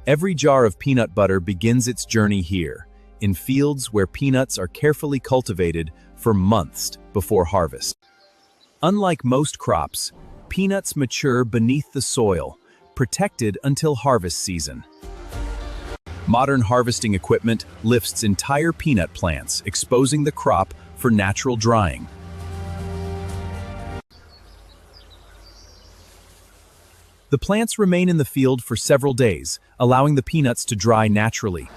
Every jar of peanut butter begins its journey here, in fields where peanuts are carefully cultivated for months before harvest. Unlike most crops, peanuts mature beneath the soil, protected until harvest season. Modern harvesting equipment lifts entire peanut plants, exposing the crop for natural drying. The plants remain in the field for several days, allowing the peanuts to dry naturally.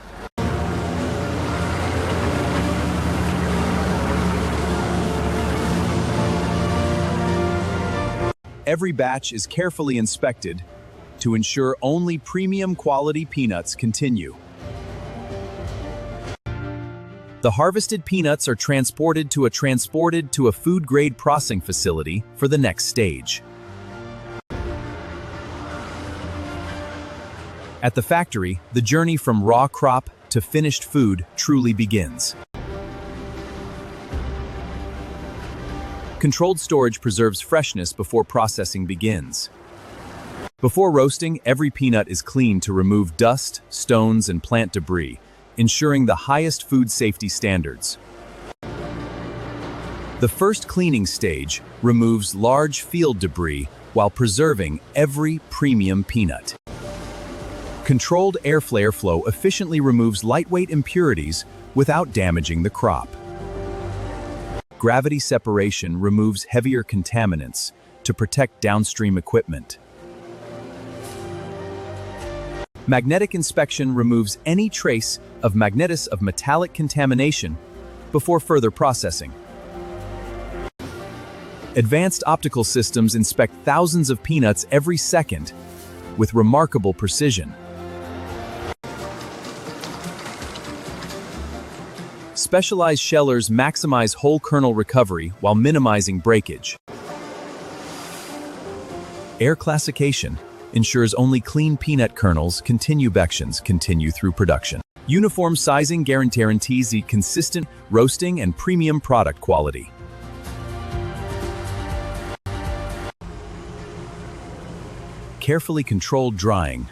Every batch is carefully inspected to ensure only premium quality peanuts continue. The harvested peanuts are transported to a food-grade processing facility for the next stage. At the factory, the journey from raw crop to finished food truly begins. Controlled storage preserves freshness before processing begins. Before roasting, every peanut is cleaned to remove dust, stones, and plant debris, ensuring the highest food safety standards. The first cleaning stage removes large field debris while preserving every premium peanut. Controlled airflow efficiently removes lightweight impurities without damaging the crop. Gravity separation removes heavier contaminants to protect downstream equipment. Magnetic inspection removes any trace of metallic contamination before further processing. Advanced optical systems inspect thousands of peanuts every second with remarkable precision. Specialized shellers maximize whole kernel recovery while minimizing breakage. Air classification ensures only clean peanut kernels continue through production. Uniform sizing guarantees the consistent roasting and premium product quality. Carefully controlled drying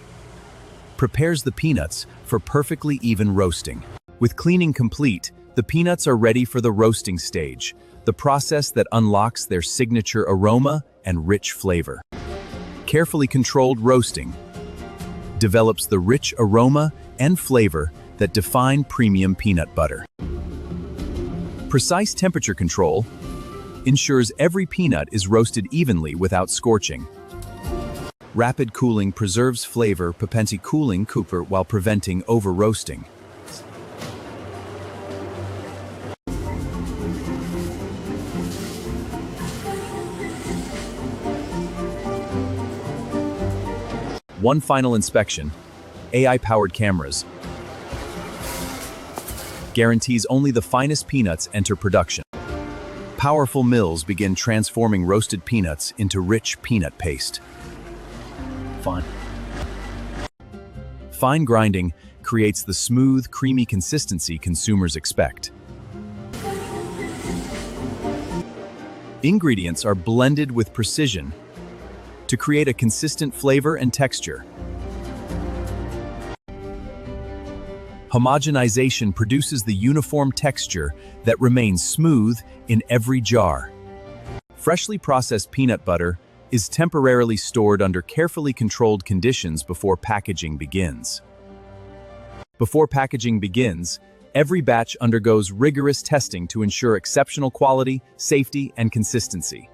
prepares the peanuts for perfectly even roasting. With cleaning complete, the peanuts are ready for the roasting stage, the process that unlocks their signature aroma and rich flavor. Carefully controlled roasting develops the rich aroma and flavor that define premium peanut butter. Precise temperature control ensures every peanut is roasted evenly without scorching. Rapid cooling preserves flavor, cooling cooper while preventing over-roasting. One final inspection, AI-powered cameras, guarantees only the finest peanuts enter production. Powerful mills begin transforming roasted peanuts into rich peanut paste. Fine grinding creates the smooth, creamy consistency consumers expect. Ingredients are blended with precision to create a consistent flavor and texture. Homogenization produces the uniform texture that remains smooth in every jar. Freshly processed peanut butter is temporarily stored under carefully controlled conditions before packaging begins. Before packaging begins, every batch undergoes rigorous testing to ensure exceptional quality, safety, and consistency.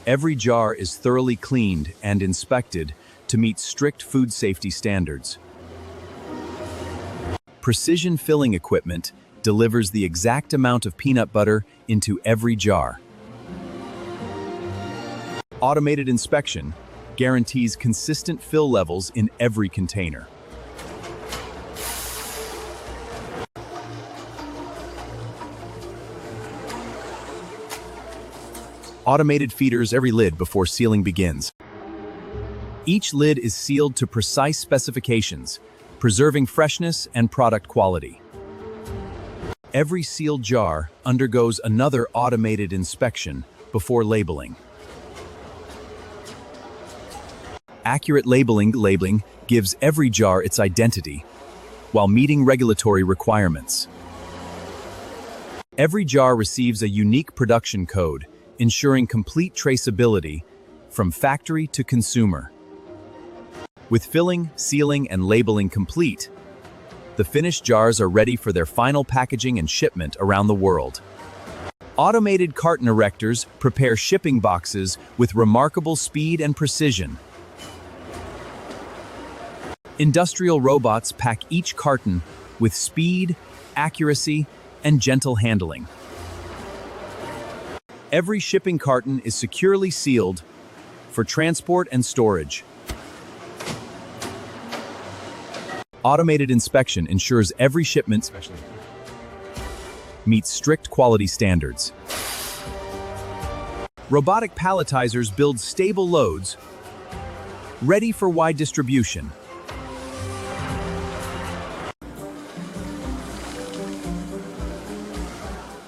Every jar is thoroughly cleaned and inspected to meet strict food safety standards. Precision filling equipment delivers the exact amount of peanut butter into every jar. Automated inspection guarantees consistent fill levels in every container. Automated feeders every lid before sealing begins. Each lid is sealed to precise specifications, preserving freshness and product quality. Every sealed jar undergoes another automated inspection before labeling. Accurate labeling gives every jar its identity, while meeting regulatory requirements. Every jar receives a unique production code, ensuring complete traceability from factory to consumer. With filling, sealing, and labeling complete, the finished jars are ready for their final packaging and shipment around the world. Automated carton erectors prepare shipping boxes with remarkable speed and precision. Industrial robots pack each carton with speed, accuracy, and gentle handling. Every shipping carton is securely sealed for transport and storage. Automated inspection ensures every shipment meets strict quality standards. Robotic palletizers build stable loads, ready for wide distribution.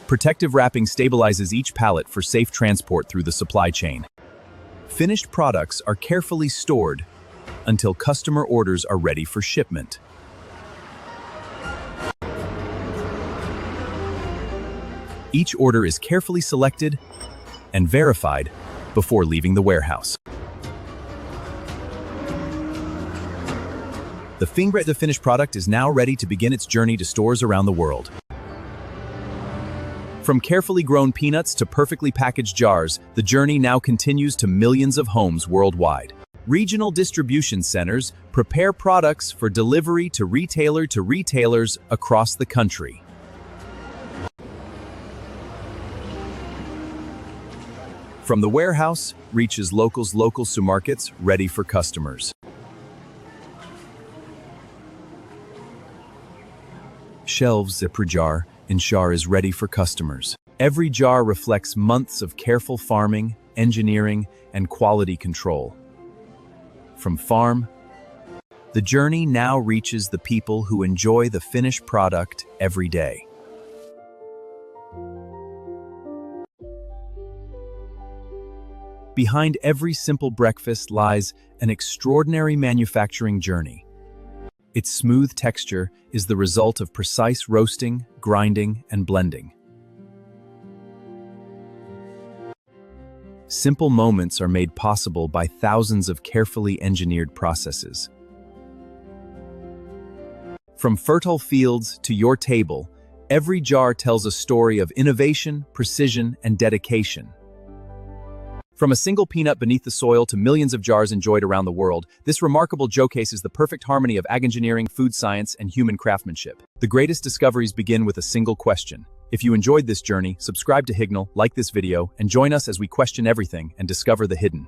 Protective wrapping stabilizes each pallet for safe transport through the supply chain. Finished products are carefully stored until customer orders are ready for shipment. Each order is carefully selected and verified before leaving the warehouse. The finished product is now ready to begin its journey to stores around the world. From carefully grown peanuts to perfectly packaged jars, the journey now continues to millions of homes worldwide. Regional distribution centers prepare products for delivery to retailers across the country. From the warehouse reaches local supermarkets ready for customers. Shelves per jar ensure is ready for customers. Every jar reflects months of careful farming, engineering, and quality control. From farm, the journey now reaches the people who enjoy the finished product every day. Behind every simple breakfast lies an extraordinary manufacturing journey. Its smooth texture is the result of precise roasting, grinding, and blending. Simple moments are made possible by thousands of carefully engineered processes. From fertile fields to your table, every jar tells a story of innovation, precision, and dedication. From a single peanut beneath the soil to millions of jars enjoyed around the world, this remarkable showcase is the perfect harmony of ag engineering, food science, and human craftsmanship. The greatest discoveries begin with a single question. If you enjoyed this journey, subscribe to Hignal, like this video, and join us as we question everything and discover the hidden.